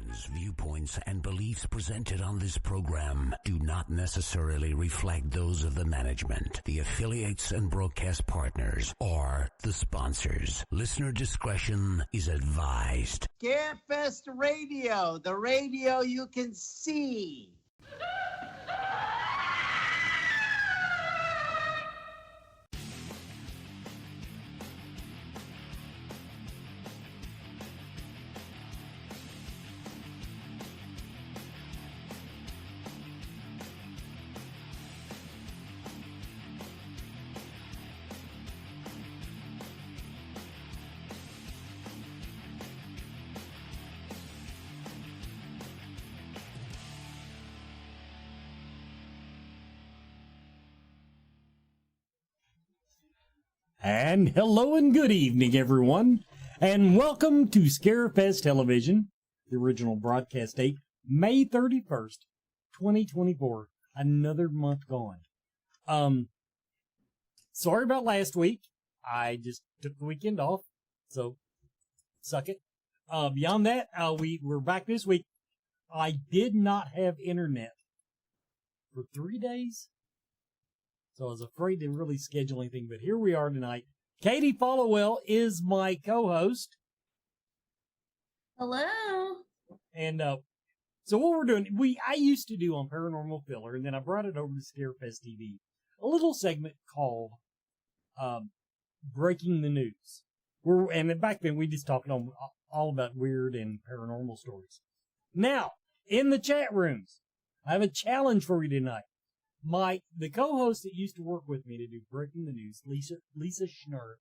Opinions, viewpoints, and beliefs presented on this program do not necessarily reflect those of the management, the affiliates and broadcast partners, or the sponsors. Listener discretion is advised. Scarefest Radio, the radio you can see. And hello and good evening, everyone, and welcome to Scarefest Television, the original broadcast date, May 31st, 2024, another month gone. Sorry about last week. I just took the weekend off, so suck it. Beyond that, we're back this week. I did not have internet for 3 days. So I was afraid to really schedule anything, but here we are tonight. Katie Followell is my co-host. Hello. And so what we're doing, I used to do on Paranormal Filler, and then I brought it over to Scarefest TV, a little segment called Breaking the News. And back then we just talked all about weird and paranormal stories. Now, in the chat rooms, I have a challenge for you tonight. The co-host that used to work with me to do Breaking the News, Lisa Schnurr,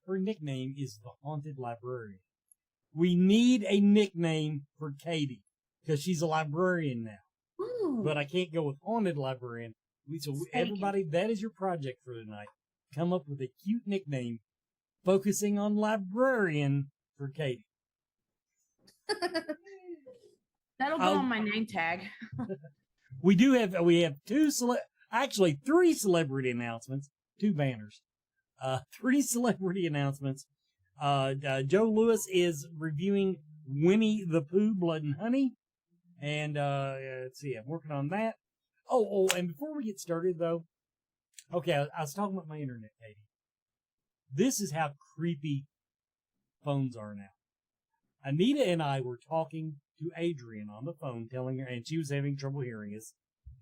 her nickname is the Haunted Librarian. We need a nickname for Katie, because she's a librarian now. Ooh. But I can't go with Haunted Librarian. So everybody, that is your project for tonight. Come up with a cute nickname focusing on librarian for Katie. That'll go on my name tag. We have three celebrity announcements, 2 banners, 3 celebrity announcements. Joe Lewis is reviewing Winnie the Pooh, Blood and Honey. And, let's see, I'm working on that. Oh, and before we get started though, okay, I was talking about my internet, Katie. This is how creepy phones are now. Anita and I were talking to Adrian on the phone, telling her, and she was having trouble hearing us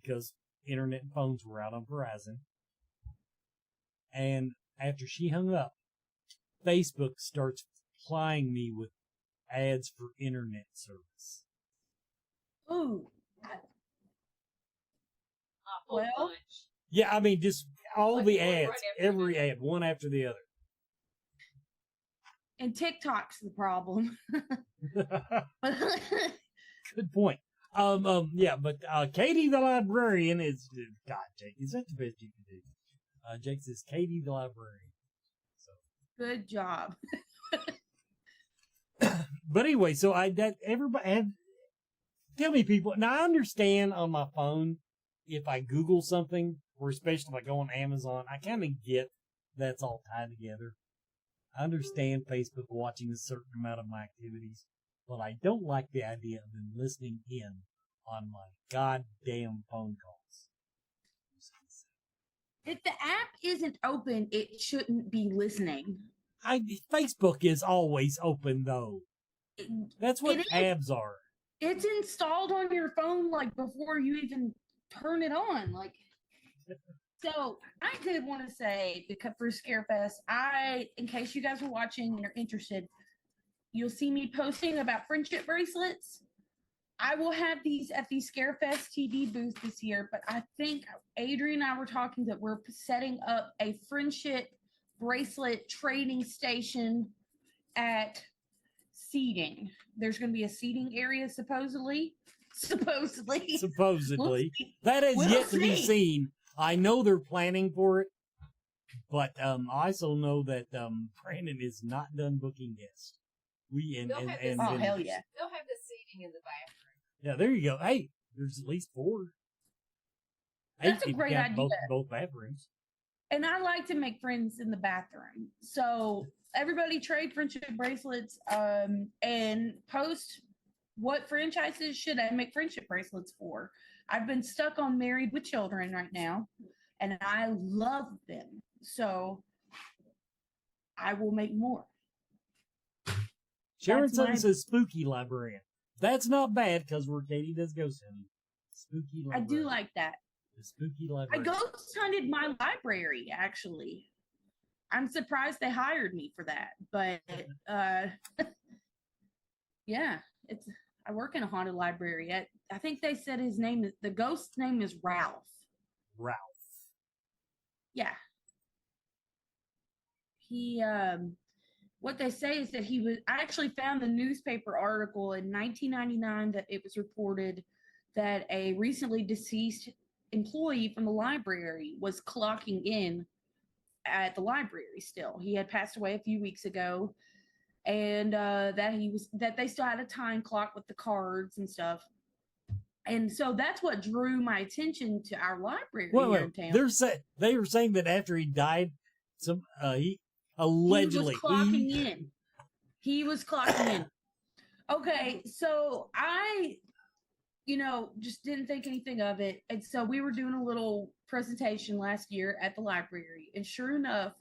because internet and phones were out on Verizon. And after she hung up, Facebook starts plying me with ads for internet service. Ooh. Well, yeah, I mean, just all the ads, every ad, one after the other. And TikTok's the problem. Good point. Yeah, but Katie the Librarian is, God, Jake, is that the best you can do? Jake says Katie the Librarian. So good job. But anyway, so tell me, people. Now I understand on my phone if I Google something, or especially if I go on Amazon, I kind of get that's all tied together. I understand Facebook watching a certain amount of my activities, but I don't like the idea of them listening in on my goddamn phone calls. If the app isn't open, it shouldn't be listening. Facebook is always open, though. That's what tabs are. It's installed on your phone, like, before you even turn it on. Like, so I did want to say, because for Scarefest, in case you guys are watching and are interested, you'll see me posting about friendship bracelets. I will have these at the Scarefest TV booth this year, but I think Adrian and I were talking that we're setting up a friendship bracelet trading station at seating. There's going to be a seating area, supposedly. That has yet to be seen. I know they're planning for it, but I also know that Brandon is not done booking guests. Hell yeah! They'll have the seating in the bathroom. Yeah, there you go. Hey, there's at least 4. That's a great idea. Both bathrooms. And I like to make friends in the bathroom. So everybody trade friendship bracelets and post what franchises should I make friendship bracelets for. I've been stuck on Married with Children right now, and I love them. So I will make more. Sharon Sutton says spooky librarian. That's not bad because where Katie does ghost hunting. Spooky librarian. I do like that. The spooky librarian. I ghost hunted my library, actually. I'm surprised they hired me for that. But yeah, I work in a haunted library. I think they said the ghost's name is Ralph. Ralph. Yeah. He what they say is that I actually found the newspaper article in 1999 that it was reported that a recently deceased employee from the library was clocking in at the library still. He had passed away a few weeks ago, and that they still had a time clock with the cards and stuff. And so that's what drew my attention to our library here in town. They were saying that after he died, he allegedly he was clocking in. Okay, so I just didn't think anything of it. And so we were doing a little presentation last year at the library. And sure enough,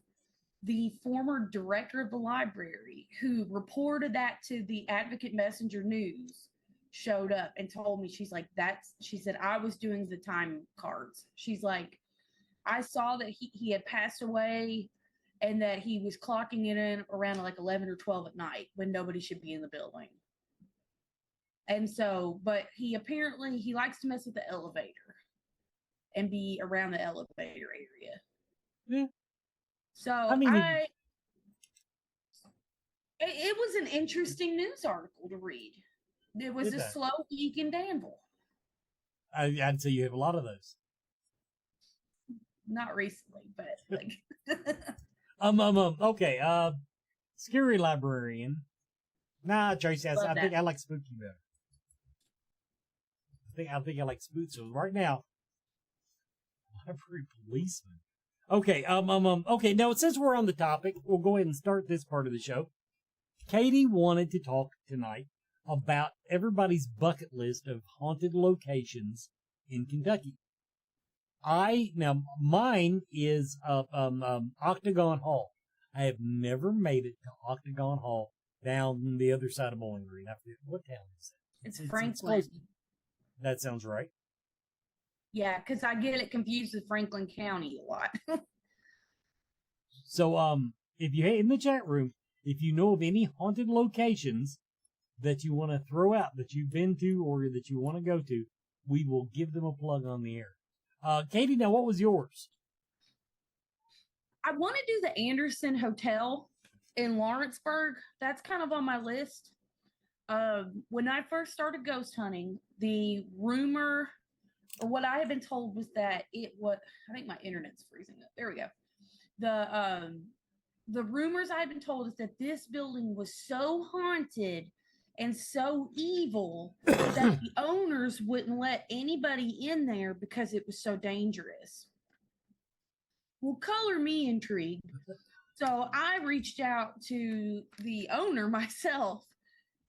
the former director of the library, who reported that to the Advocate Messenger News, showed up and told me, she said, I was doing the time cards. She's like, I saw that he had passed away and that he was clocking it in around like 11 or 12 at night when nobody should be in the building. And so, but he likes to mess with the elevator and be around the elevator area. Yeah. So it was an interesting news article to read. It was a slow week in Danville. I'd say you have a lot of those. Not recently, but like. Okay. Scary librarian. Nah, Tracy, I think I like spooky better. I think I like spooky. So right now, library policeman. Okay. Okay. Now, since we're on the topic, we'll go ahead and start this part of the show. Katie wanted to talk tonight about everybody's bucket list of haunted locations in Kentucky. Mine is Octagon Hall. I have never made it to Octagon Hall down the other side of Bowling Green. I forget, what town is it? It's Franklin. That sounds right. Yeah, because I get it confused with Franklin County a lot. So, if you in the chat room, if you know of any haunted locations that you want to throw out that you've been to or that you want to go to, we will give them a plug on the air. Katie, now what was yours? I want to do the Anderson Hotel in Lawrenceburg. That's kind of on my list. When I first started ghost hunting, the rumor, or what I had been told, was that I think my internet's freezing up. There we go. The rumors I had been told is that this building was so haunted and so evil that the owners wouldn't let anybody in there because it was so dangerous. Well, color me intrigued. So I reached out to the owner myself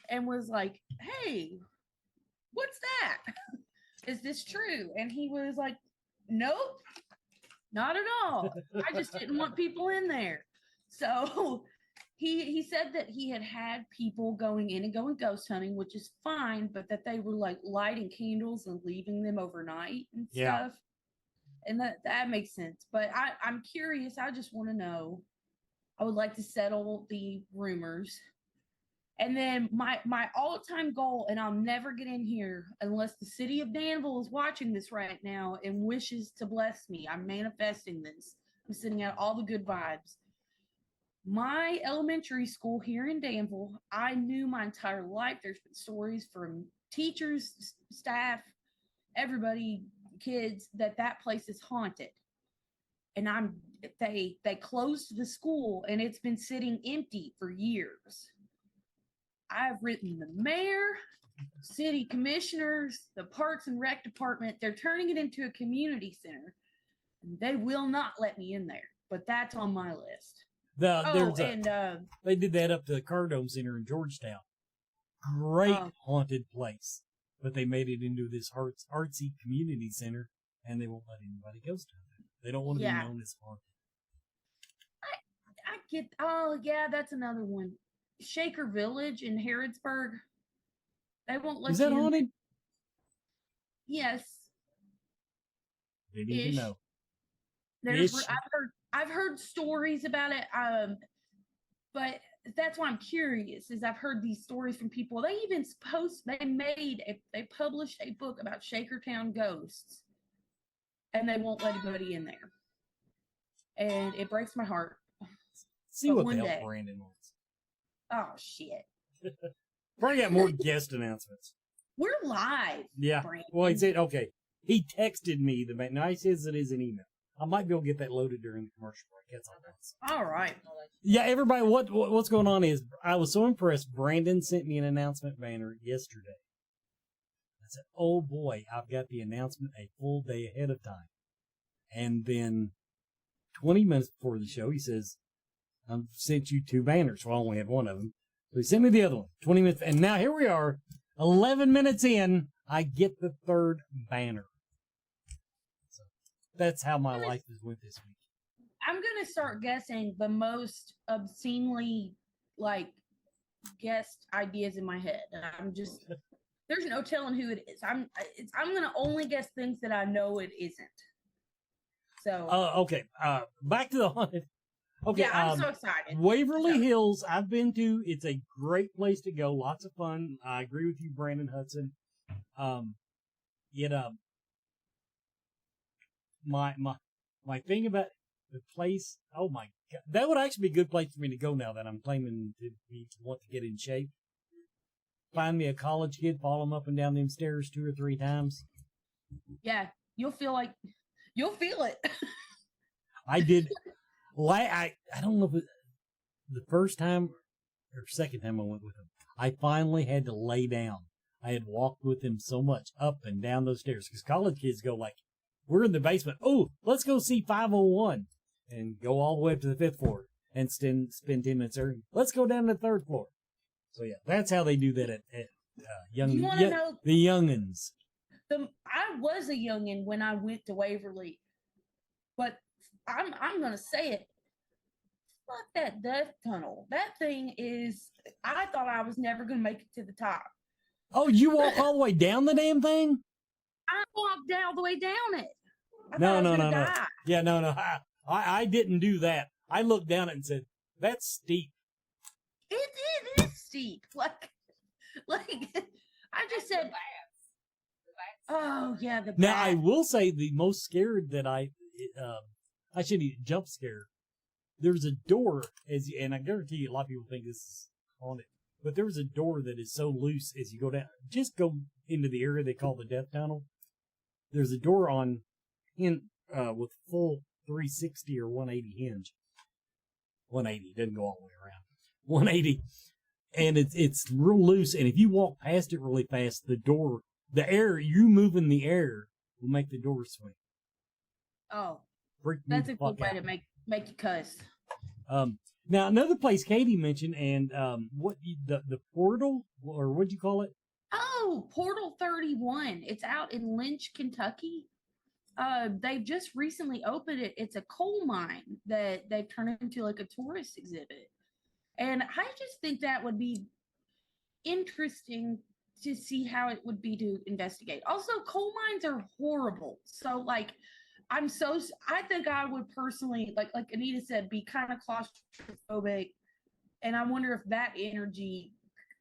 and was like, hey, what's that? Is this true? And he was like, nope, not at all. I just didn't want people in there. So he said that he had people going in and going ghost hunting, which is fine, but that they were like lighting candles and leaving them overnight and stuff. And that makes sense. But I'm curious. I just want to know. I would like to settle the rumors. And then my all-time goal, and I'll never get in here unless the city of Danville is watching this right now and wishes to bless me. I'm manifesting this. I'm sending out all the good vibes. My elementary school here in Danville, I knew my entire life. There's been stories from teachers, staff, everybody, kids, that place is haunted. And they closed the school and it's been sitting empty for years. I've written the mayor, city commissioners, the Parks and Rec department. They're turning it into a community center. And they will not let me in there. but that's on my list. They did that up to the Cardome Center in Georgetown. Great haunted place, but they made it into this artsy community center, and they won't let anybody go to it. They don't want to be known as haunted. I get. Oh yeah, that's another one. Shaker Village in Harrodsburg. They won't let you. Is that haunted? Yes. Didn't even know. I've heard stories about it. But that's why I'm curious. Is I've heard these stories from people. They even they published a book about Shakertown ghosts, and they won't let anybody in there. And it breaks my heart. See what the hell Brandon wants. Oh shit! Probably got more guest announcements. We're live. Yeah. Brandon. Well, he said okay. He texted me now he says it is an email. I might be able to get that loaded during the commercial break. That's all. All right. Yeah, everybody. What's going on is I was so impressed. Brandon sent me an announcement banner yesterday. I said, "Oh boy, I've got the announcement a full day ahead of time." And then 20 minutes before the show, he says, "I've sent you 2 banners." Well, I only had one of them. So he sent me the other one. 20 minutes, and now here we are, 11 minutes in. I get the 3rd banner. So that's how my life has went this week. I'm going to start guessing the most obscenely, guessed ideas in my head. There's no telling who it is. I'm going to only guess things that I know it isn't. So. Okay. Back to the haunted. Okay. Yeah, I'm so excited. Waverly Hills, I've been to. It's a great place to go. Lots of fun. I agree with you, Brandon Hudson. My thing about the place, oh my God, that would actually be a good place for me to go now that I'm claiming to want to get in shape. Find me a college kid, follow him up and down them stairs 2 or 3 times. Yeah, you'll feel it. I did. I don't know if it, the first time or second time I went with him, I finally had to lay down. I had walked with him so much up and down those stairs because college kids go we're in the basement. Oh, let's go see 501 and go all the way up to the 5th floor and spend 10 minutes there. Let's go down to the 3rd floor. So yeah, that's how they do that at the youngins. I was a youngin when I went to Waverly, but I'm gonna say it. Fuck that death tunnel. That thing is. I thought I was never gonna make it to the top. Oh, you walk all the way down the damn thing? I walked all the way down it. No. Yeah, no. I didn't do that. I looked down it and said, "That's steep." It is steep. I just said. Oh yeah, the. Now I will say the most scared that I shouldn't even jump scare. There's a door and I guarantee you a lot of people think this is haunted, but there was a door that is so loose as you go down. Just go into the area they call the death tunnel. There's a door with full 360 or 180 hinge. 180 doesn't go all the way around. 180, and it's real loose. And if you walk past it really fast, you moving the air will make the door swing. Oh, that's a good way to make you cuss. Now another place Katie mentioned, and the portal, or what'd you call it? Oh, Portal 31. It's out in Lynch, Kentucky. They've just recently opened it. It's a coal mine that they've turned into a tourist exhibit. And I just think that would be interesting to see how it would be to investigate. Also, coal mines are horrible. So, I think I would personally, like Anita said, be kind of claustrophobic. And I wonder if that energy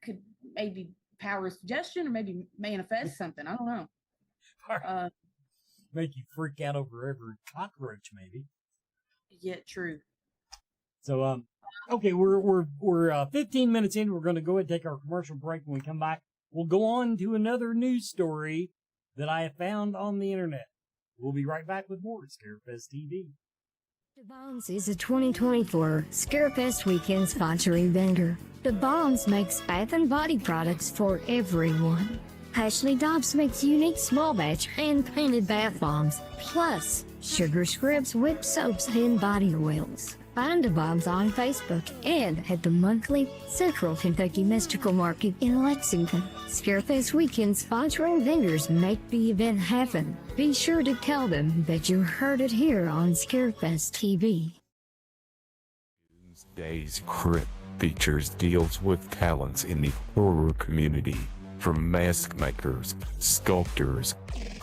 could maybe power suggestion or maybe manifest something. I don't know. Make you freak out over every cockroach, maybe. Yeah, true. So, okay, we're 15 minutes in. We're going to go ahead and take our commercial break. When we come back, we'll go on to another news story that I have found on the internet. We'll be right back with more at Scarefest TV. The Bombs is a 2024 Scarefest weekend sponsoring vendor. The Bombs makes bath and body products for everyone. Ashley Dobbs makes unique small batch hand-painted bath bombs. Plus, sugar scrubs, whip soaps, and body oils. Find the Bombs on Facebook and at the monthly Central Kentucky Mystical Market in Lexington. Scarefest Weekend sponsoring vendors make the event happen. Be sure to tell them that you heard it here on Scarefest TV. Tuesday's Crypt features deals with talents in the horror community, from mask makers, sculptors,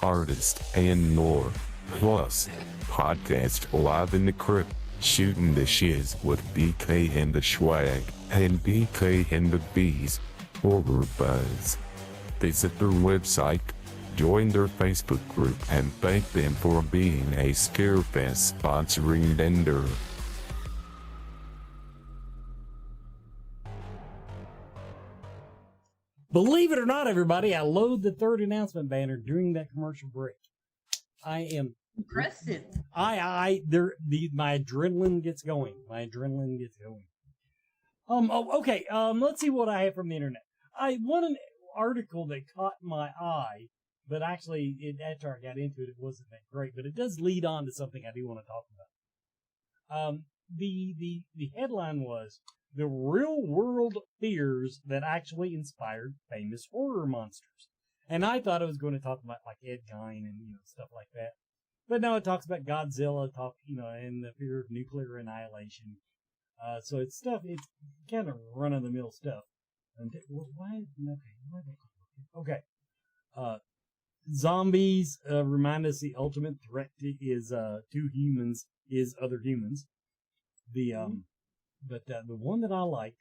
artists, and more. Plus, podcast Live in the Crypt, shooting the shiz with BK and the Swag, and BK and the Bees, Horror Buzz. Visit their website, join their Facebook group, and thank them for being a Scarefest sponsoring vendor. Believe it or not, everybody, I load the third announcement banner during that commercial break. I am Impressive. my adrenaline gets going. Okay. Let's see what I have from the internet. I want an article that caught my eye, but actually, after I got into it, it wasn't that great. But it does lead on to something I do want to talk about. The headline was "The Real World Fears That Actually Inspired Famous Horror Monsters," and I thought it was going to talk about like Ed Gein and stuff like that. But no, it talks about Godzilla, and the fear of nuclear annihilation. So it's kind of run-of-the-mill stuff. Okay. Zombies remind us the ultimate threat to humans is other humans. But the one that I like,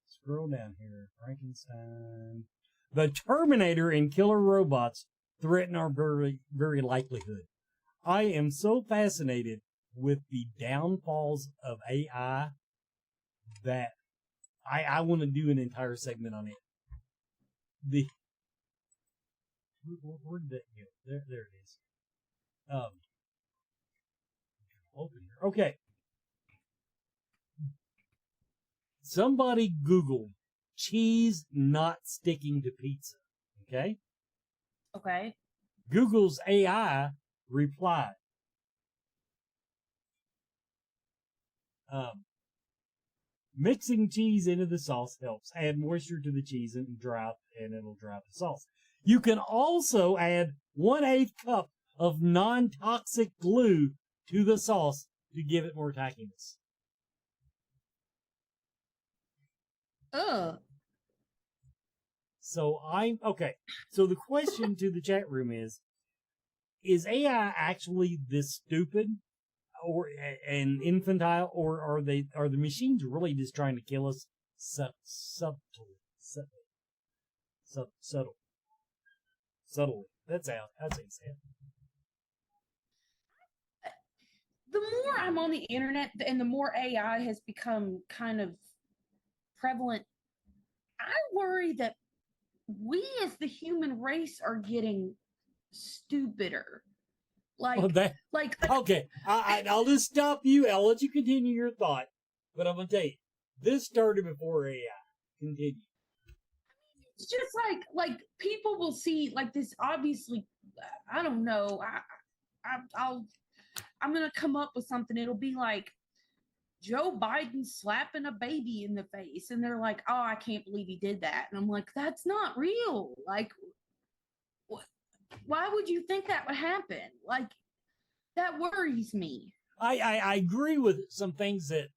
scroll down here, Frankenstein. The Terminator and killer robots threaten our very, very likelihood. I am so fascinated with the downfalls of AI that I want to do an entire segment on it. Where did that go? There it is. Open here. Okay. Somebody Googled cheese not sticking to pizza. Okay? Okay. Google's AI replied. Mixing cheese into the sauce helps add moisture to the cheese and it'll dry the sauce. You can also add 1/8 cup of non-toxic glue to the sauce to give it more tackiness. Ugh. So So the question to the chat room is AI actually this stupid and infantile, or are the machines really just trying to kill us subtly? That's how you say it. The more I'm on the internet and the more AI has become kind of prevalent, I worry that we as the human race are getting stupider. Okay, I'll just stop you. I'll let you continue your thought, but I'm gonna tell you, this started before AI. Continue. It's just like people will see like this. Obviously, I don't know. I'm gonna come up with something. It'll be like Joe Biden slapping a baby in the face, and they're like, "Oh, I can't believe he did that," and I'm like, "That's not real. Like, why would you think that would happen? Like, that worries me." I agree with some things that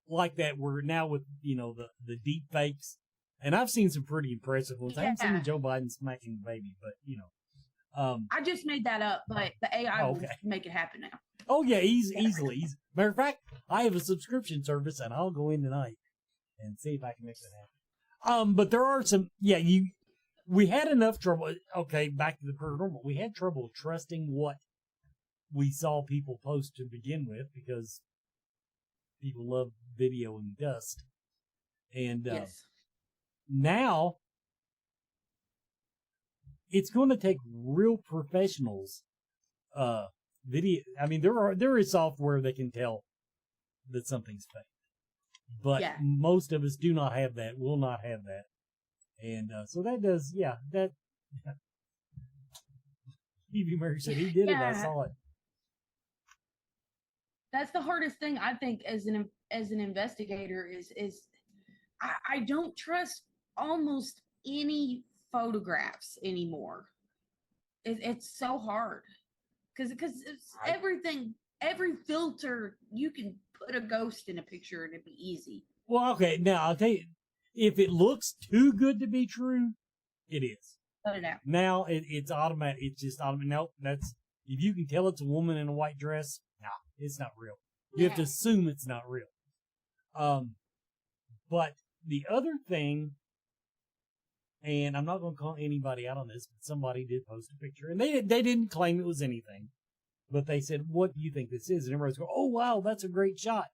like that. We're now with the deep fakes, and I've seen some pretty impressive ones. I haven't seen Joe Biden smacking the baby, but I just made that up, but the AI will make it happen now. Oh yeah, easily. Matter of fact, I have a subscription service, and I'll go in tonight and see if I can make that happen. But there are some. Yeah, we had enough trouble. Okay, back to the paranormal. We had trouble trusting what we saw people post to begin with because people love video and dust. And now it's going to take real professionals. Video. I mean, there is software that can tell that something's fake, but most of us do not have that. Will not have that. And so that does, that Evie Mary said he did it. I saw it. That's the hardest thing I think as an investigator is I don't trust almost any photographs anymore. It's so hard because it's everything, every filter you can put a ghost in a picture and it'd be easy. Well, okay, now I'll tell you, if it looks too good to be true, it is. Put it out. Now it's automatic. It's just automatic. Nope, that's if you can tell it's a woman in a white dress. Nah, it's not real. You have to assume it's not real. But the other thing, and I'm not going to call anybody out on this, but somebody did post a picture, and they didn't claim it was anything, but they said, "What do you think this is?" And everybody's going, "Oh wow, that's a great shot."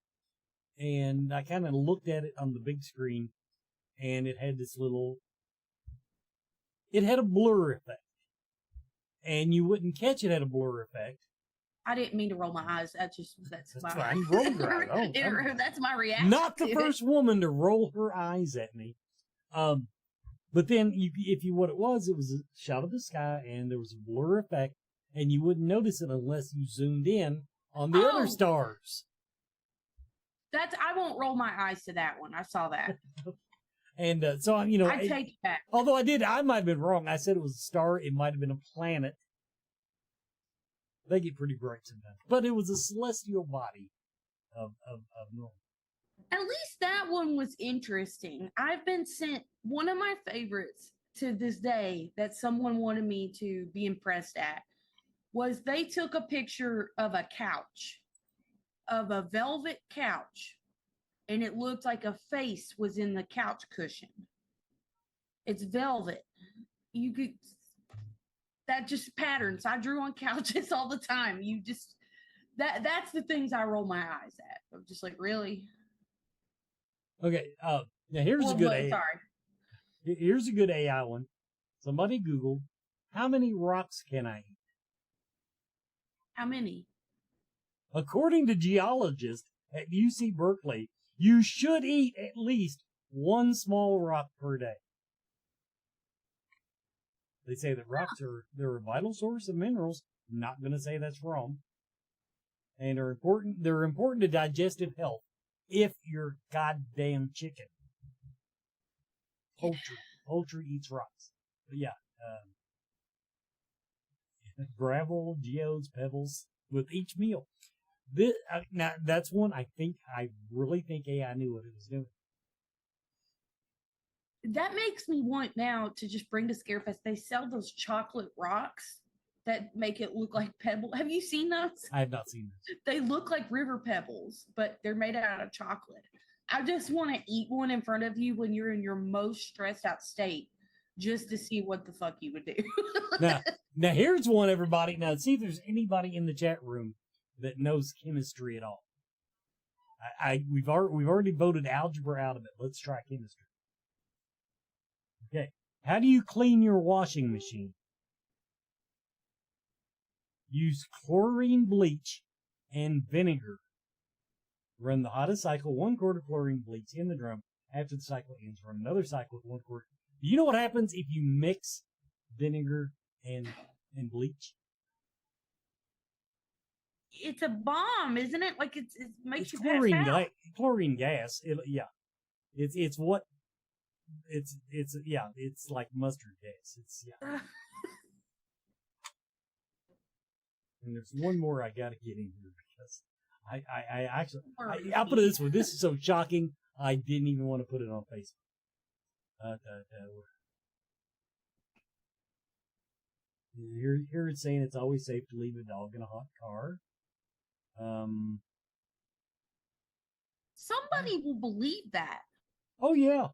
And I kind of looked at it on the big screen, and it had this it had a blur effect, and you wouldn't catch it had a blur effect. I didn't mean to roll my eyes. That's fine. Roll your eyes. That's my reaction. Not the first woman to roll her eyes at me. But then what it was a shot of the sky and there was a blur effect and you wouldn't notice it unless you zoomed in on the other stars. I won't roll my eyes to that one. I saw that. And so, you know, I take it back. Although I might have been wrong. I said it was a star. It might have been a planet. They get pretty bright sometimes. But it was a celestial body of normal. At least that one was interesting. I've been sent one of my favorites to this day that someone wanted me to be impressed at was they took a picture of a couch, of a velvet couch, and it looked like a face was in the couch cushion. It's velvet. You could, that just patterns. I drew on couches all the time. That's the things I roll my eyes at. I'm just like, really? Okay, now here's a good AI. Here's a good AI one. Somebody Googled, how many rocks can I eat? How many? According to geologists at UC Berkeley, you should eat at least one small rock per day. They say that rocks they're a vital source of minerals. I'm not going to say that's wrong. And they're important to digestive health. If you're goddamn chicken. Poultry eats rocks. But yeah, gravel, geodes, pebbles with each meal. Now that's one I really think AI knew what it was doing. That makes me want now to just bring to Scarefest. They sell those chocolate rocks that make it look like pebbles. Have you seen those? I have not seen those. They look like river pebbles, but they're made out of chocolate. I just want to eat one in front of you when you're in your most stressed out state, just to see what the fuck you would do. now here's one, everybody. Now see if there's anybody in the chat room that knows chemistry at all. We've already voted algebra out of it. Let's try chemistry. Okay, how do you clean your washing machine? Use chlorine bleach and vinegar. Run the hottest cycle, 1 quart of chlorine bleach in the drum. After the cycle ends, run another cycle with 1 quart. Do you know what happens if you mix vinegar and bleach? It's a bomb, isn't it? Like it makes you pass out. Chlorine gas. It's like mustard gas. And there's one more I got to get in here because I'll put it this way. This is so shocking, I didn't even want to put it on Facebook. Here it's saying it's always safe to leave a dog in a hot car. Somebody will believe that. Oh, yeah.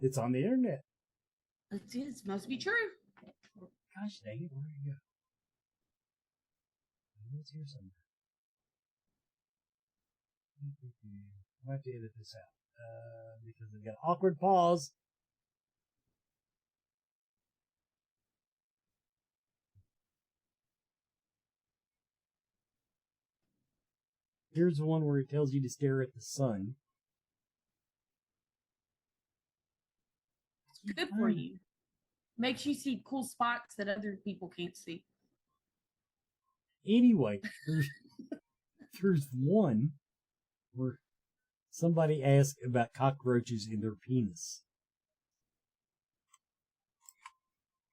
It's on the internet. It must be true. Gosh dang it, where did you go? It's here somewhere. I have to edit this out because I've got an awkward pause. Here's the one where it tells you to stare at the sun. It's good for you. Makes you see cool spots that other people can't see. Anyway, there's one where somebody asked about cockroaches in their penis.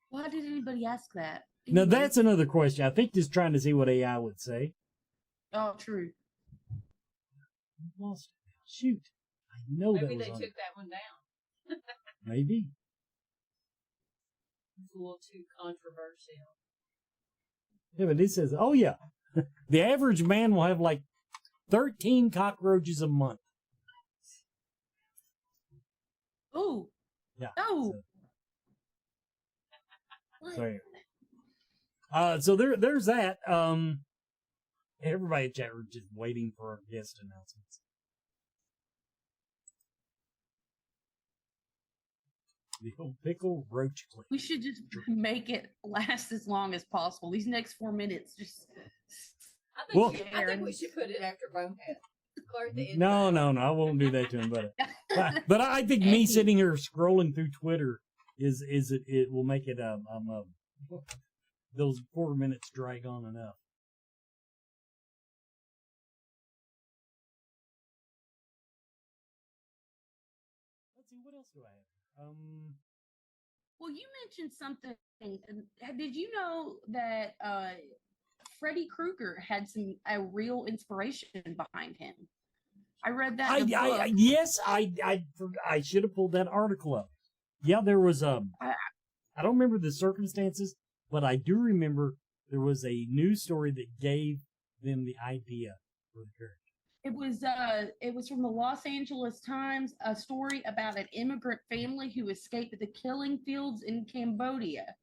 Why did anybody ask that? Now, Anyway. that's another question. I think just trying to see what AI would say. Oh, true. Lost it. Shoot. I know that Maybe was they on took it. that one down. Maybe. It's a little too controversial. Yeah, but it says, oh, yeah. The average man will have like 13 cockroaches a month. Oh. Yeah. Oh. So there's that. Everybody in chat room just waiting for our guest announcements. The old pickle roach clip. We should just make it last as long as possible. These next 4 minutes, just. I think we should put it after Bonehead. No, I won't do that to him. But I think me sitting here scrolling through Twitter it will make it those 4 minutes drag on enough. Let's see, what else do I have? Well, you mentioned something. Did you know that Freddy Krueger had a real inspiration behind him? I read that. I should have pulled that article up. Yeah, there was I don't remember the circumstances, but I do remember there was a news story that gave them the idea for the character. It was from the Los Angeles Times, a story about an immigrant family who escaped the killing fields in Cambodia.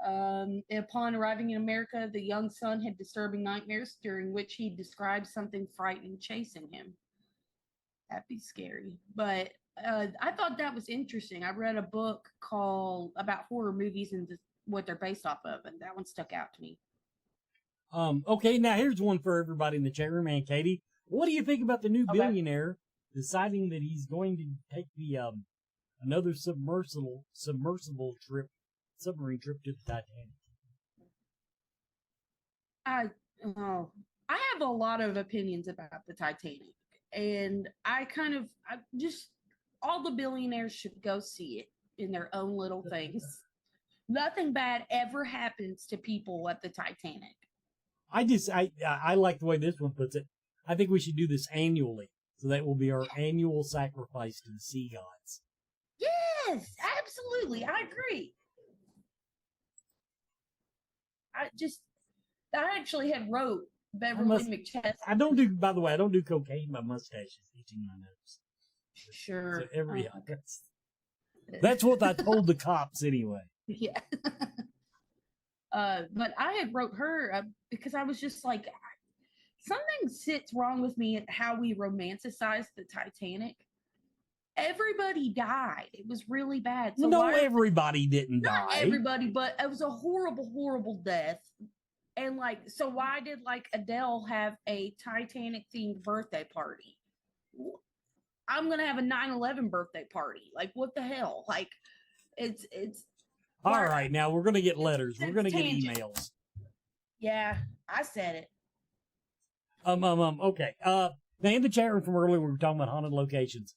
Upon arriving in America, the young son had disturbing nightmares during which he described something frightening chasing him. That'd be scary. But I thought that was interesting. I read a book about horror movies and what they're based off of, and that one stuck out to me. Okay, now here's one for everybody in the chat room. And Katie, what do you think about the new billionaire deciding that he's going to take the another submersible submarine trip to the Titanic? I have a lot of opinions about the Titanic, and all the billionaires should go see it in their own little things. Nothing bad ever happens to people at the Titanic. I like the way this one puts it. I think we should do this annually, so that will be our annual sacrifice to the sea gods. Yes, absolutely. I agree. I actually had wrote Beverly McChesney. By the way, I don't do cocaine. My mustache is itching my nose. Sure. So that's what I told the cops anyway. Yeah. But I had wrote her because I was just like, something sits wrong with me at how we romanticize the Titanic. Everybody died. It was really bad. So everybody didn't die. Not everybody, but it was a horrible, horrible death. And so why did Adele have a Titanic themed birthday party? I'm gonna have a 9/11 birthday party. What the hell? It's. All right, now we're gonna get letters. We're gonna get emails. Yeah, I said it. Okay. Now in the chat room from earlier, we were talking about haunted locations.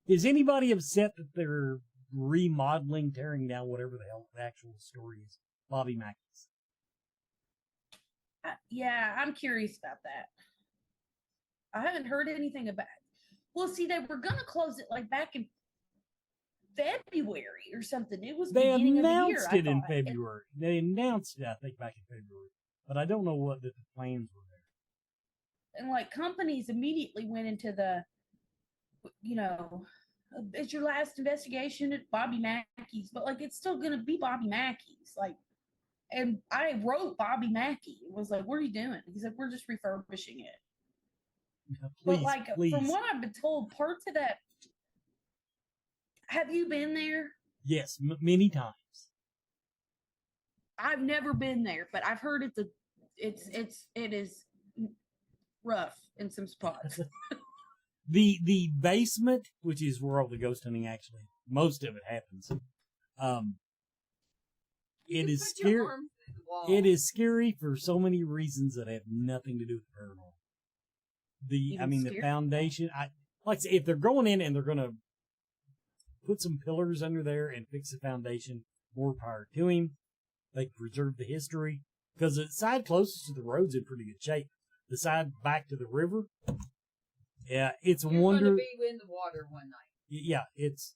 Is anybody upset that they're remodeling, tearing down whatever the hell the actual story is? Bobby Mackey's. Yeah, I'm curious about that. I haven't heard anything about it. Well, see, they were gonna close it back in February or something. It was beginning of the year. They announced it in February. They announced it, I think, back in February. But I don't know what the plans were there. And companies immediately went into the, it's your last investigation at Bobby Mackey's, but it's still gonna be Bobby Mackey's. And I wrote Bobby Mackey. It was what are you doing? He said, we're just refurbishing it. Please, but please. From what I've been told, parts of that. Have you been there? Yes, many times. I've never been there, but I've heard it is rough in some spots. The basement, which is where all the ghost hunting actually, most of it happens. It is scary. the wall. It is scary for so many reasons that have nothing to do with paranormal. The foundation. Like I say, if they're going in and they're going to put some pillars under there and fix the foundation, more power to him. They preserve the history because the side closest to the road's in pretty good shape. The side back to the river, yeah, it's a wonder. You're going to be in the water one night. Yeah, it's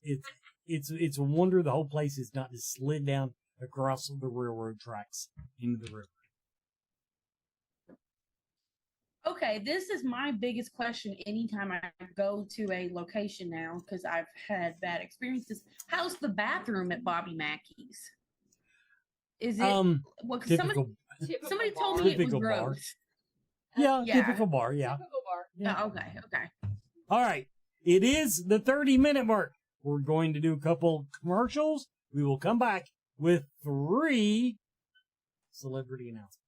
a wonder the whole place is not just slid down across the railroad tracks into the river. Okay, this is my biggest question anytime I go to a location now, because I've had bad experiences. How's the bathroom at Bobby Mackey's? Is it well, typical, somebody told me it was gross. Bar. Yeah, typical bar, yeah. Typical bar. Yeah. Oh, okay. All right. It is the 30-minute mark. We're going to do a couple commercials. We will come back with 3 celebrity announcements.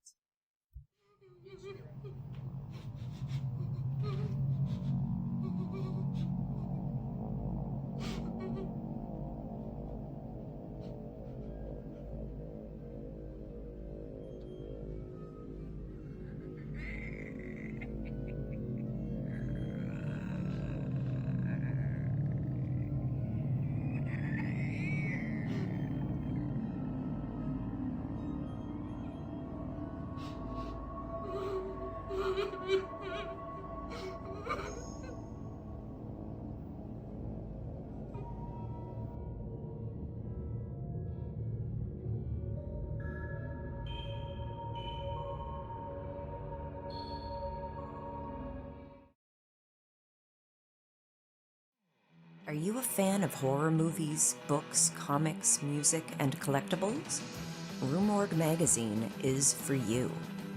Are you a fan of horror movies, books, comics, music, and collectibles? Rue Morgue magazine is for you.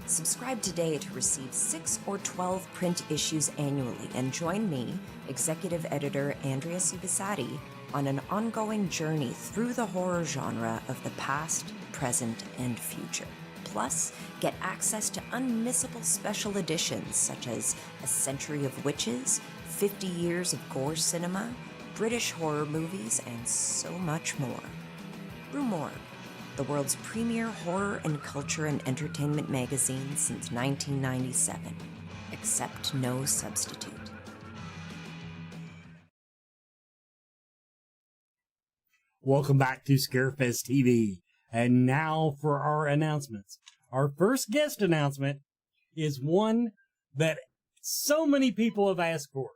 Subscribe today to receive 6 or 12 print issues annually and join me, executive editor Andrea Subisati, on an ongoing journey through the horror genre of the past, present, and future. Plus, get access to unmissable special editions such as A Century of Witches, 50 Years of Gore Cinema, British horror movies, and so much more. Rue Morgue, the world's premier horror and culture and entertainment magazine since 1997. Accept no substitute. Welcome back to Scarefest TV. And now for our announcements. Our first guest announcement is one that so many people have asked for.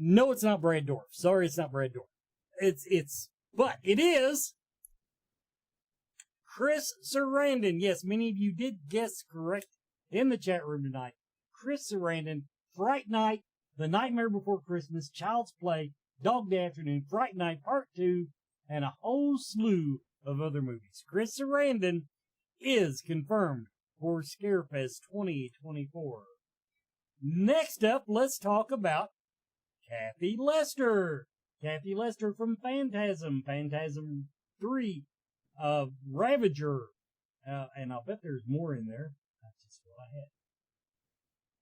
No, it's not Brad Dorff. Sorry, it's not Brad Dorff. But it is Chris Sarandon. Yes, many of you did guess correct in the chat room tonight. Chris Sarandon, Fright Night, The Nightmare Before Christmas, Child's Play, Dog Day Afternoon, Fright Night Part 2, and a whole slew of other movies. Chris Sarandon is confirmed for Scarefest 2024. Next up, let's talk about Kathy Lester. Kathy Lester from Phantasm. Phantasm 3. Ravager. And I'll bet there's more in there. That's just what I had.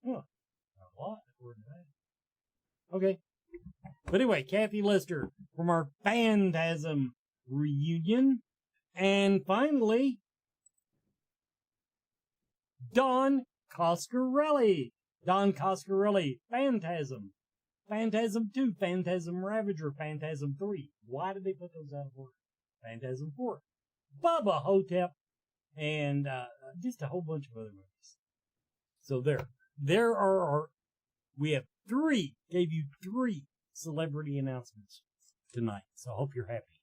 Huh. A lot, according to that. Okay. But anyway, Kathy Lester from our Phantasm reunion. And finally, Don Coscarelli. Don Coscarelli, Phantasm. Phantasm 2, Phantasm Ravager, Phantasm 3. Why did they put those out of order? Phantasm 4, Bubba Hotep, and just a whole bunch of other movies. So there are we have gave you 3 celebrity announcements tonight. So I hope you're happy.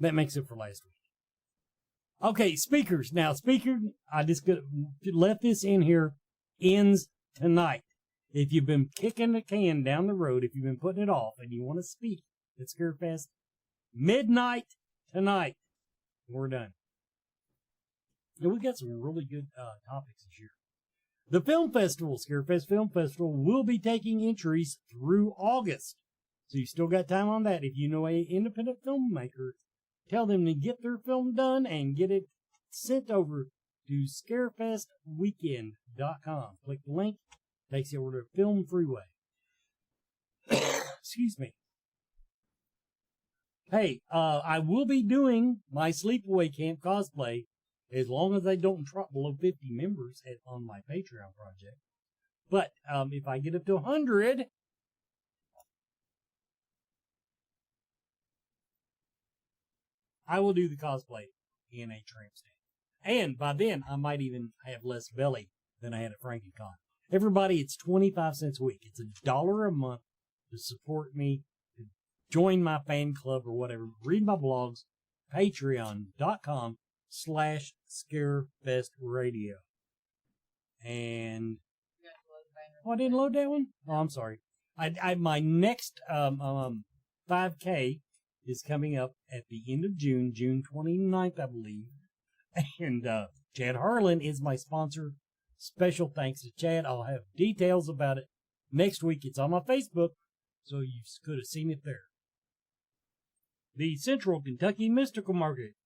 That makes it for last week. Okay, speakers. Now, I just left this in here, ends tonight. If you've been kicking the can down the road, if you've been putting it off and you want to speak at Scarefest, midnight tonight, we're done. And we got some really good topics this year. The Film Festival, Scarefest Film Festival, will be taking entries through August. So you still got time on that. If you know an independent filmmaker, tell them to get their film done and get it sent over to scarefestweekend.com. Click the link. Takes you over to Film Freeway. Excuse me. Hey, I will be doing my sleepaway camp cosplay as long as I don't drop below 50 members on my Patreon project. But if I get up to 100, I will do the cosplay in a tramp stamp. And by then, I might even have less belly than I had at FrankieCon. Everybody, it's 25 cents a week. It's $1 a month to support me, to join my fan club or whatever. Read my blogs, patreon.com/ScarefestRadio. And I didn't load that one? Oh, I'm sorry. My next 5K is coming up at the end of June, June 29th, I believe. And Chad Harlan is my sponsor. Special thanks to Chad. I'll have details about it next week. It's on my Facebook, so you could have seen it there. The Central Kentucky Mystical Market.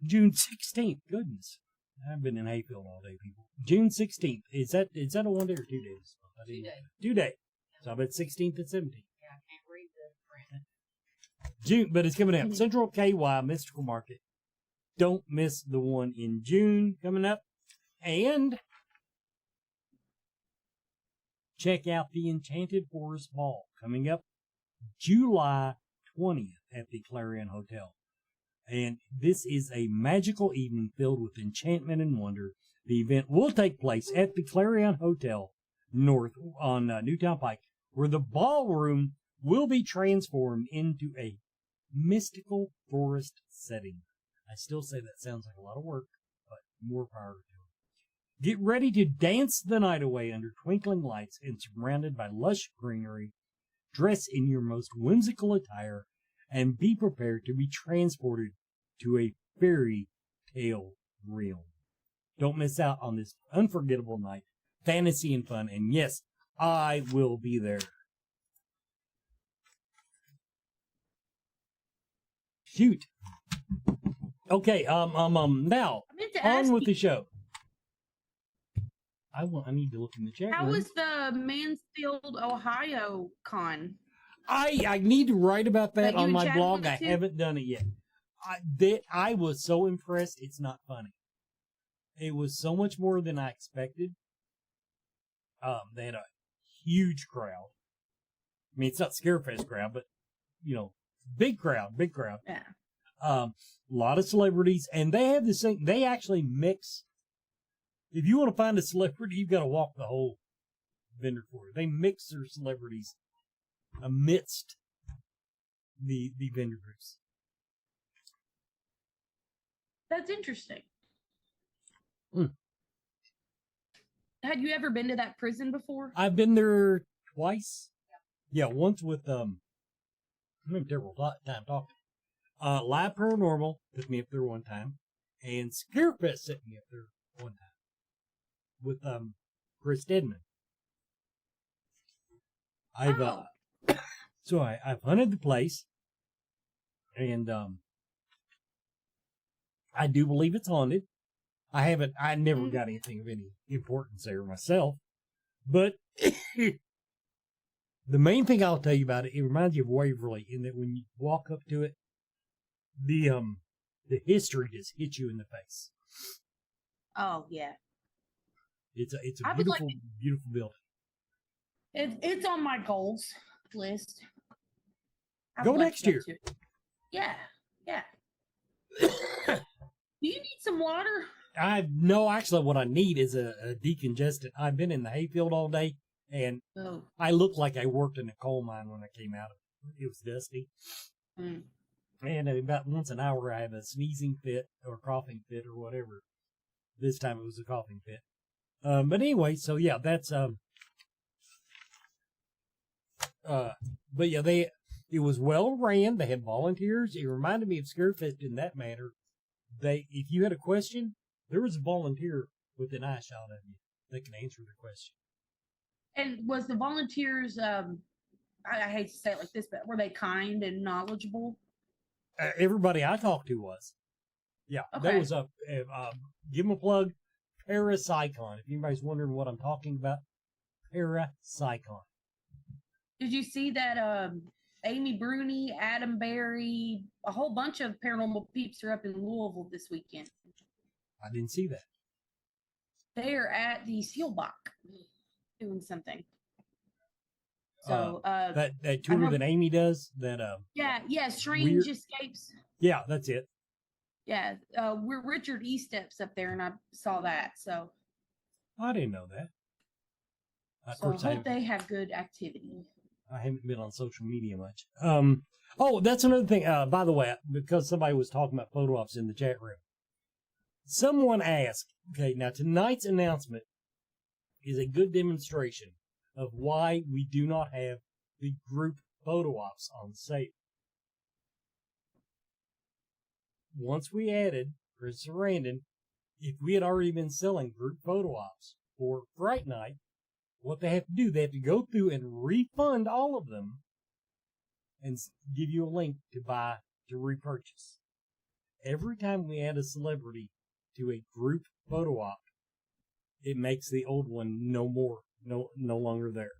June 16th. Goodness. I've been in Hayfield all day, people. June 16th. Is that a 1 day or 2 days? 2 days. 2 days. So I bet 16th and 17th. Yeah, I can't read the print. June, but it's coming out. Central KY Mystical Market. Don't miss the one in June coming up. And check out the Enchanted Forest Ball coming up July 20th at the Clarion Hotel. And this is a magical evening filled with enchantment and wonder. The event will take place at the Clarion Hotel North on Newtown Pike, where the ballroom will be transformed into a mystical forest setting. I still say that sounds like a lot of work, but more power to it. Get ready to dance the night away under twinkling lights and surrounded by lush greenery. Dress in your most whimsical attire and be prepared to be transported to a fairy tale realm. Don't miss out on this unforgettable night, fantasy and fun, and yes, I will be there. Shoot. Okay, now on with the show. I need to look in the chat How room. was the Mansfield, Ohio con? I need to write about that on my blog. I to? haven't done it yet. I was so impressed. It's not funny. It was so much more than I expected. They had a huge crowd. I mean, it's not Scarefest crowd, but big crowd. Yeah. A lot of celebrities, and they have this thing. They actually mix. If you want to find a celebrity, you've got to walk the whole vendor floor. They mix their celebrities amidst the vendor groups. That's interesting. Had you ever been to that prison before? I've been there twice. Yeah, once with I'm having a terrible time talking. Live Paranormal took me up there one time, and Scarefest sent me up there one time with Chris Stedman. I've hunted the place, and I do believe it's haunted. I never got anything of any importance there myself, but the main thing I'll tell you about it, it reminds you of Waverly in that when you walk up to it, the history just hits you in the face. Oh yeah. It's a beautiful, beautiful building. It's on my goals list. Go next year. Yeah. Do you need some water? No, actually, what I need is a decongestant. I've been in the hayfield all day, and I looked like I worked in a coal mine when I came out of it. It was dusty. And about once an hour, I have a sneezing fit or coughing fit or whatever. This time it was a coughing fit. But anyway, so yeah, that's but yeah, it was well ran. They had volunteers. It reminded me of Scarefest in that manner. If you had a question, there was a volunteer with an eye shot at you that can answer the question. And was the volunteers, I hate to say it like this, but were they kind and knowledgeable? Everybody I talked to was. Yeah, okay. That was give them a plug, Parapsychon. If anybody's wondering what I'm talking about, Parapsychon. Did you see that Amy Bruni, Adam Berry, a whole bunch of paranormal peeps are up in Louisville this weekend. I didn't see that. They are at the Seelbach doing something. So that tour that Amy does, that Strange Escapes. Yeah, that's it. Yeah, we're Richard E. Steps up there, and I saw that. So I didn't know that. Of so course, I hope they have good activity. I haven't been on social media much. Oh, that's another thing. By the way, because somebody was talking about photo ops in the chat room, someone asked. Okay, now tonight's announcement is a good demonstration of why we do not have the group photo ops on sale. Once we added Chris Sarandon, if we had already been selling group photo ops for Fright Night, what they have to do, they have to go through and refund all of them and give you a link to repurchase. Every time we add a celebrity to a group photo op, it makes the old one no longer there.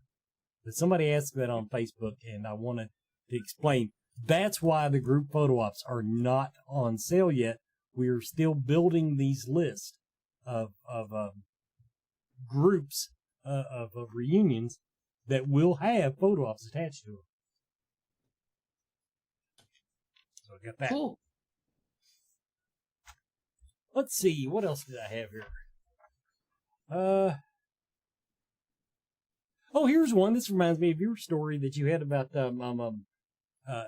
But somebody asked that on Facebook, and I wanted to explain. That's why the group photo ops are not on sale yet. We are still building these lists of groups of reunions that will have photo ops attached to them. So I got that. Cool. Let's see, what else did I have here? Oh, here's one. This reminds me of your story that you had about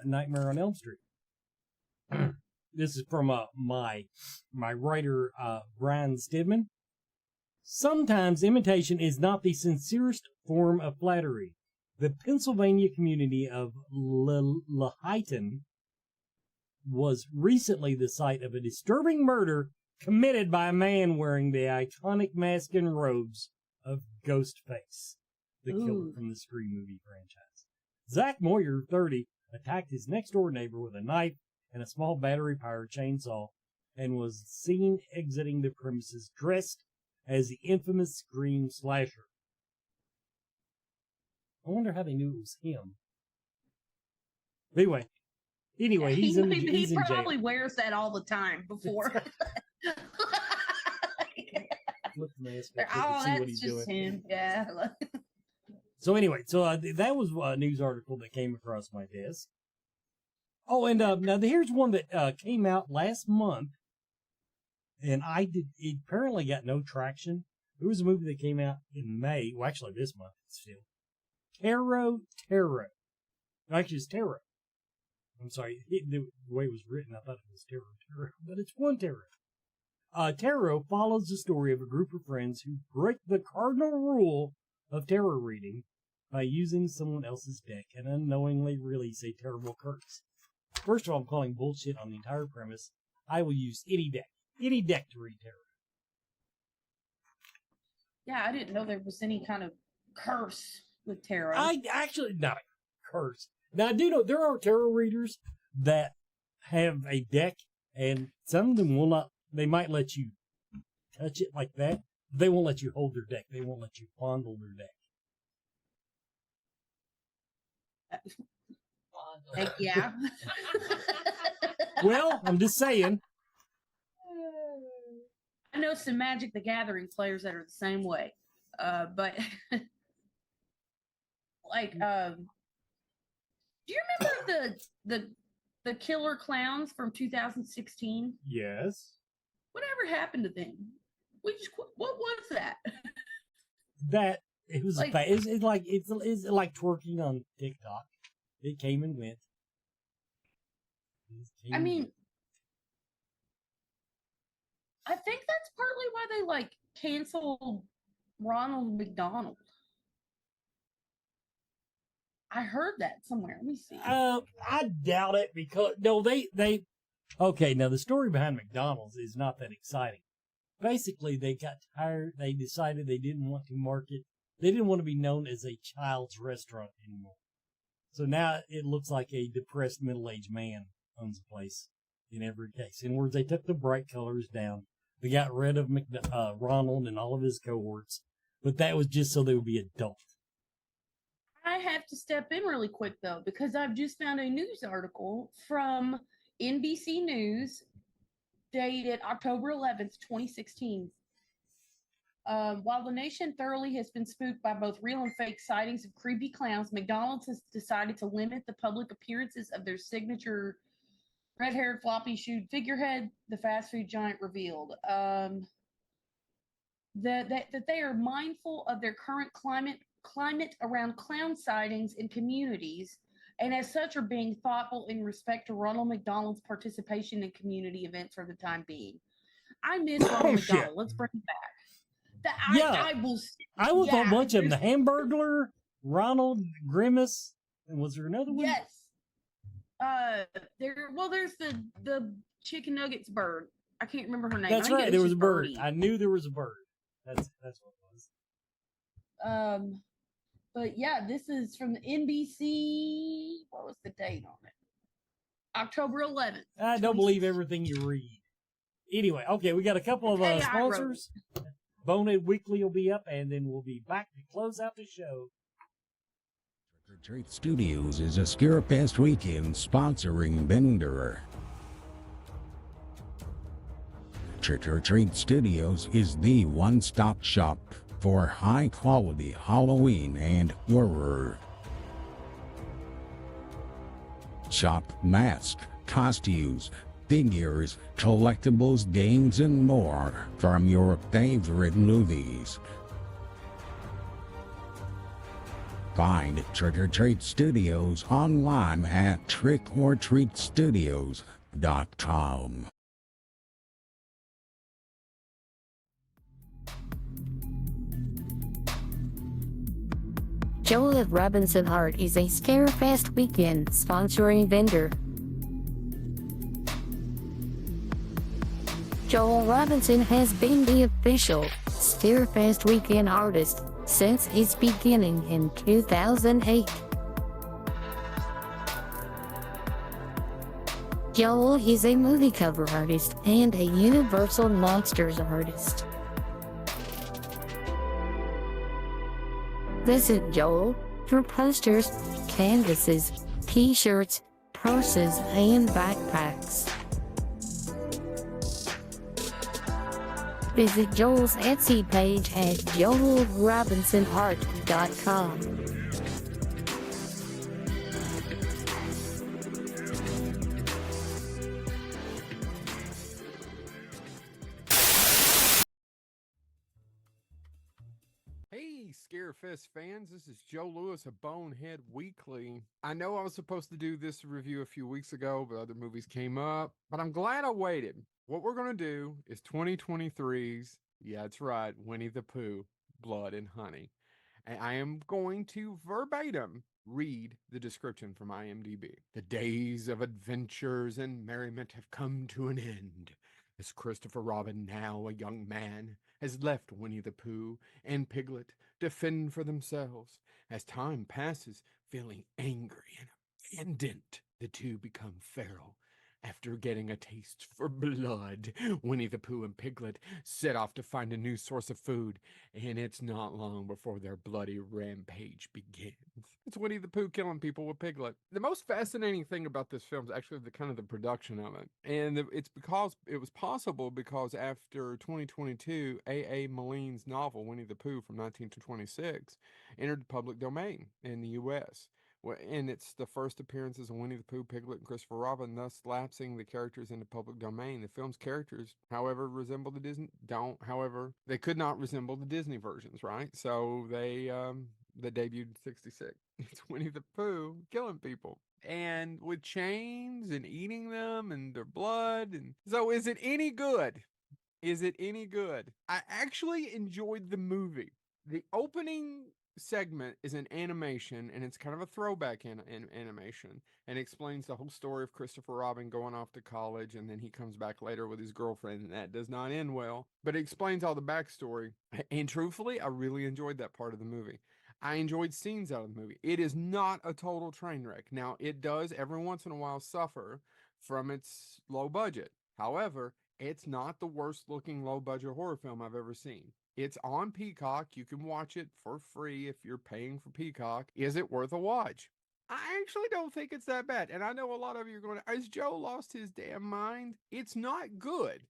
Nightmare on Elm Street. This is from my writer, Brian Stidman. Sometimes imitation is not the sincerest form of flattery. The Pennsylvania community of Laheyton was recently the site of a disturbing murder committed by a man wearing the iconic mask and robes of Ghostface, the killer from the Scream movie franchise. Zach Moyer, 30, attacked his next-door neighbor with a knife and a small battery-powered chainsaw and was seen exiting the premises dressed as the infamous Scream slasher. I wonder how they knew it was him. Anyway, he's in he jail. probably wears that all the time before. That's just him. Yeah. So anyway, that was a news article that came across my desk. Oh, and now here's one that came out last month, and it apparently got no traction. It was a movie that came out in May. Well, actually, this month still. Tarot. Actually, it's Tarot. I'm sorry, the way it was written, I thought it was Tarot, but it's one Tarot. Tarot follows the story of a group of friends who break the cardinal rule of tarot reading by using someone else's deck and unknowingly release a terrible curse. First of all, I'm calling bullshit on the entire premise. I will use any deck to read tarot. Yeah, I didn't know there was any kind of curse with tarot. I actually, not a curse. Now, I do know there are tarot readers that have a deck, and some of them will not, they might let you touch it like that. They won't let you hold their deck. They won't let you fondle their deck. Yeah. Well, I'm just saying. I know some Magic the Gathering players that are the same way. But do you remember the killer clowns from 2016? Yes. Whatever happened to them? What was that? That it was it's like twerking on TikTok. It came and went. I mean, I think that's partly why they canceled Ronald McDonald. I heard that somewhere. Let me see. I doubt it because they okay. Now the story behind McDonald's is not that exciting. Basically, they got tired. They decided they didn't want to market. They didn't want to be known as a child's restaurant anymore. So now it looks like a depressed middle-aged man owns the place in every case. In words, they took the bright colors down. They got rid of Ronald and all of his cohorts, but that was just so they would be adult. I have to step in really quick though, because I've just found a news article from NBC News dated October 11th, 2016. While the nation thoroughly has been spooked by both real and fake sightings of creepy clowns, McDonald's has decided to limit the public appearances of their signature red haired, floppy shoed figurehead, the fast food giant revealed. That they are mindful of their current climate around clown sightings in communities, and as such are being thoughtful in respect to Ronald McDonald's participation in community events for the time being. I miss Ronald McDonald. Let's bring him back. I will thought a bunch of them. The Hamburglar, Ronald Grimace, and was there another one? Yes. There's the chicken nuggets bird. I can't remember her name. That's right. There was a bird. I knew there was a bird. That's what it was. But yeah, this is from the NBC. What was the date on it? October 11th. I don't believe everything you read. Anyway, okay, we got a couple of sponsors. Bonehead Weekly will be up, and then we'll be back to close out the show. Trick or Treat Studios is a Scarefest weekend sponsoring vendor. Trick or Treat Studios is the one-stop shop for high-quality Halloween and horror. Shop masks, costumes, figures, collectibles, games, and more from your favorite movies. Find Trick or Treat Studios online at trickortreatstudios.com. Joel Robinson Art is a Scarefest weekend sponsoring vendor. Joel Robinson has been the official Scarefest weekend artist since its beginning in 2008. Joel is a movie cover artist and a Universal Monsters artist. Visit Joel for posters, canvases, t-shirts, purses, and backpacks. Visit Joel's Etsy page at joelrobinsonart.com. Hey, Scarefest fans, this is Joe Lewis of Bonehead Weekly. I know I was supposed to do this review a few weeks ago, but other movies came up, but I'm glad I waited. What we're going to do is 2023's, yeah, that's right, Winnie the Pooh, Blood and Honey. And I am going to verbatim read the description from IMDb. The days of adventures and merriment have come to an end, as Christopher Robin, now a young man, has left Winnie the Pooh and Piglet to fend for themselves. As time passes, feeling angry and abandoned, the two become feral. After getting a taste for blood, Winnie the Pooh and Piglet set off to find a new source of food, and it's not long before their bloody rampage begins. It's Winnie the Pooh killing people with Piglet. The most fascinating thing about this film is actually the production of it, and it's because it was possible because after 2022, A.A. Milline's novel Winnie the Pooh from 1926 entered the public domain in the U.S., and it's the first appearances of Winnie the Pooh, Piglet, and Christopher Robin, thus lapsing the characters into public domain. The film's characters, however, they could not resemble the Disney versions, right? So they debuted in 66. It's Winnie the Pooh killing people, and with chains and eating them and their blood. And so is it any good? Is it any good? I actually enjoyed the movie. The opening segment is an animation, and it's kind of a throwback animation, and explains the whole story of Christopher Robin going off to college, and then he comes back later with his girlfriend, and that does not end well. But it explains all the backstory, and truthfully, I really enjoyed that part of the movie. I enjoyed scenes out of the movie. It is not a total train wreck. Now, it does every once in a while suffer from its low budget. However, it's not the worst looking low budget horror film I've ever seen. It's on Peacock. You can watch it for free if you're paying for Peacock. Is it worth a watch? I actually don't think it's that bad. And I know a lot of you are going, has Joe lost his damn mind? It's not good.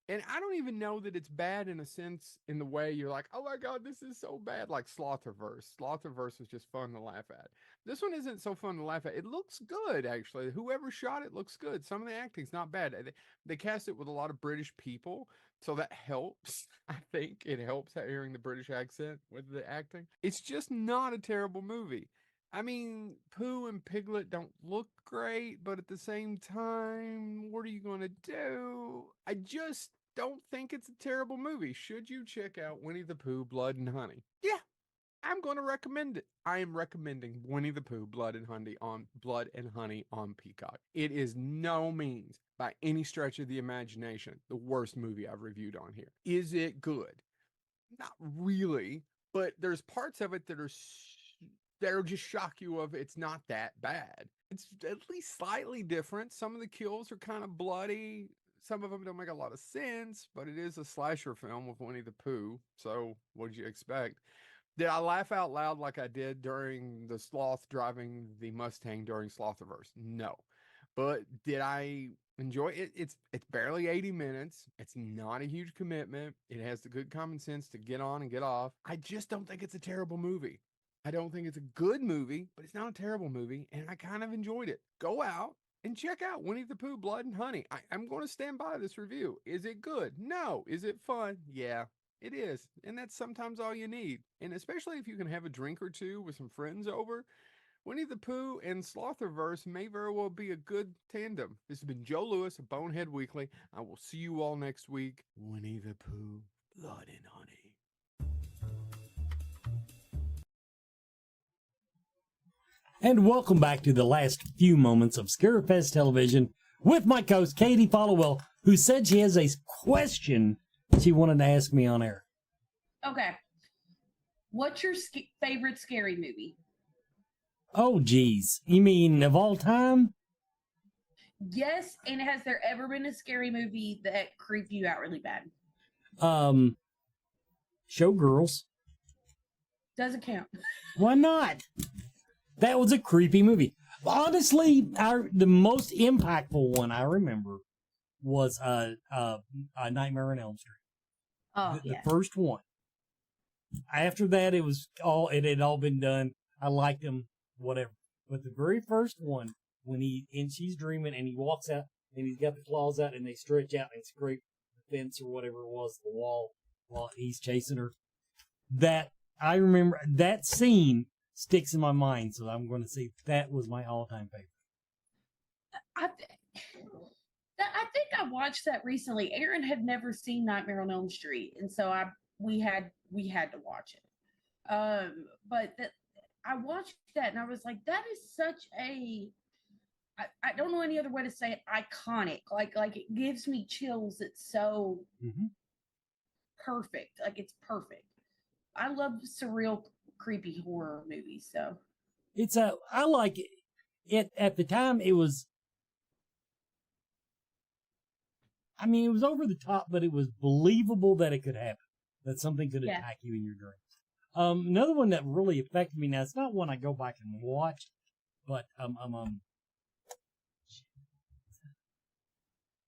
And I don't even know that it's bad in a sense, in the way you're like, oh my God, this is so bad. Like Slaughterverse. Slaughterverse was just fun to laugh at. This one isn't so fun to laugh at. It looks good, actually. Whoever shot it looks good. Some of the acting's not bad. They cast it with a lot of British people, so that helps. I think it helps hearing the British accent with the acting. It's just not a terrible movie. I mean, Pooh and Piglet don't look great, but at the same time, what are you going to do? I just don't think it's a terrible movie. Should you check out Winnie the Pooh, Blood and Honey? Yeah, I'm going to recommend it. I am recommending Winnie the Pooh, Blood and Honey on Peacock. It is no means, by any stretch of the imagination, the worst movie I've reviewed on here. Is it good? Not really, but there's parts of it that'll just shock you of it's not that bad. It's at least slightly different. Some of the kills are kind of bloody. Some of them don't make a lot of sense, but it is a slasher film with Winnie the Pooh. So what'd you expect? Did I laugh out loud like I did during the sloth driving the Mustang during Slaughterverse? No. But did I enjoy it? It's barely 80 minutes. It's not a huge commitment. It has the good common sense to get on and get off. I just don't think it's a terrible movie. I don't think it's a good movie, but it's not a terrible movie, and I kind of enjoyed it. Go out and check out Winnie the Pooh, Blood and Honey. I'm going to stand by this review. Is it good? No. Is it fun? Yeah, it is. And that's sometimes all you need. And especially if you can have a drink or two with some friends over, Winnie the Pooh and Slaughterverse may very well be a good tandem. This has been Joe Lewis of Bonehead Weekly. I will see you all next week. Winnie the Pooh, Blood and Honey. And welcome back to the last few moments of Scarefest Television with my co-host Katie Followell, who said she has a question she wanted to ask me on air. Okay. What's your favorite scary movie? Oh, geez. You mean of all time? Yes, and has there ever been a scary movie that creeped you out really bad? Showgirls. Doesn't count. Why not? That was a creepy movie. Honestly, the most impactful one I remember was Nightmare on Elm Street. Oh, the first one. After that, it had all been done. I liked them, whatever. But the very first one, when she's dreaming and he walks out and he's got the claws out and they stretch out and scrape the fence or whatever it was, the wall, while he's chasing her. That I remember that scene sticks in my mind, so I'm going to say that was my all-time favorite. I think I watched that recently. Aaron had never seen Nightmare on Elm Street, and so we had to watch it. But I watched that, and I was like, that is such a I don't know any other way to say it. Iconic, like it gives me chills. It's so perfect. Like it's perfect. I love surreal, creepy horror movies. So I like it. At the time, it was. I mean, it was over the top, but it was believable that it could happen. That something could attack you in your dreams. Another one that really affected me. Now, it's not one I go back and watch, but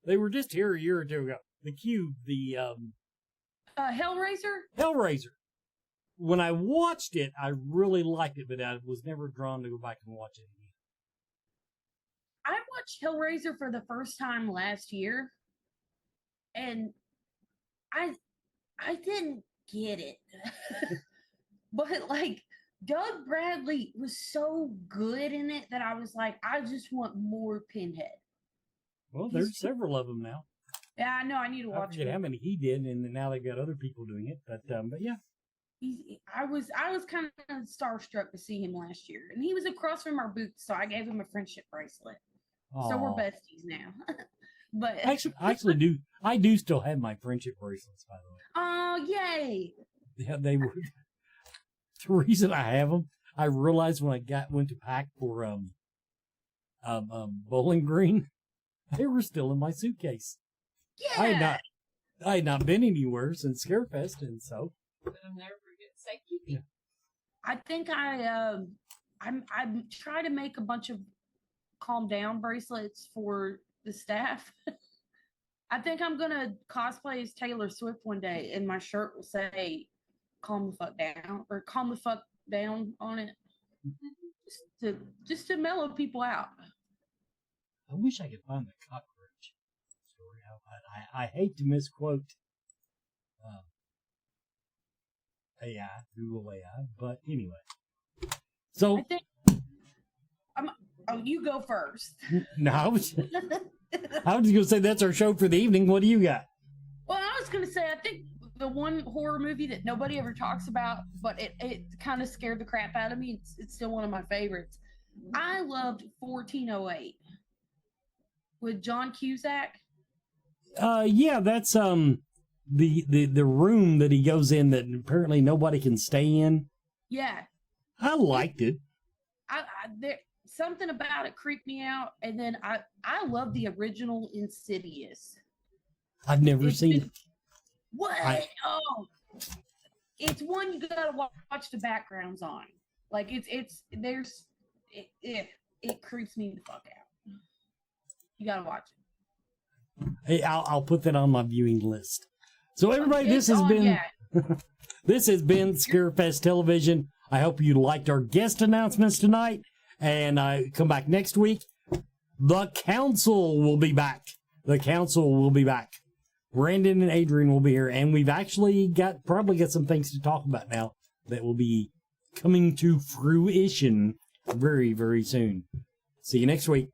they were just here a year or two ago. The Cube, the Hellraiser. When I watched it, I really liked it, but I was never drawn to go back and watch it again. I watched Hellraiser for the first time last year, and I didn't get it. But like Doug Bradley was so good in it that I was like, I just want more Pinhead. Well, there's several of them now. Yeah, I know. I need to watch. I forget how many he did, and now they've got other people doing it. But yeah, I was kind of starstruck to see him last year, and he was across from our booth, so I gave him a friendship bracelet. Aww. So we're besties now. But I do still have my friendship bracelets, by the way. Oh, yay! Yeah, they were. The reason I have them, I realized when I went to pack for Bowling Green, they were still in my suitcase. Yeah. I had not been anywhere since Scarefest, and so But I'm never forget safekeeping. I think I'm trying to make a bunch of calm down bracelets for the staff. I think I'm gonna cosplay as Taylor Swift one day, and my shirt will say "Calm the fuck down" or "Calm the fuck down" on it, just to mellow people out. I wish I could find the cockroach story. I hate to misquote AI, Google AI, but anyway. So I think you go first. No, I was just going to say that's our show for the evening. What do you got? Well, I was going to say, I think the one horror movie that nobody ever talks about, but it kind of scared the crap out of me. It's still one of my favorites. I loved 1408 with John Cusack. Yeah, that's the room that he goes in that apparently nobody can stay in. Yeah, I liked it. There something about it creeped me out, and then I love the original Insidious. I've never seen it. What? It's one you gotta watch the backgrounds on. Like it creeps me the fuck out. You gotta watch it. Hey, I'll put that on my viewing list. So everybody, this has been Scarefest Television. I hope you liked our guest announcements tonight, and I come back next week. The council will be back. Brandon and Adrian will be here, and we've actually probably got some things to talk about now that will be coming to fruition very, very soon. See you next week.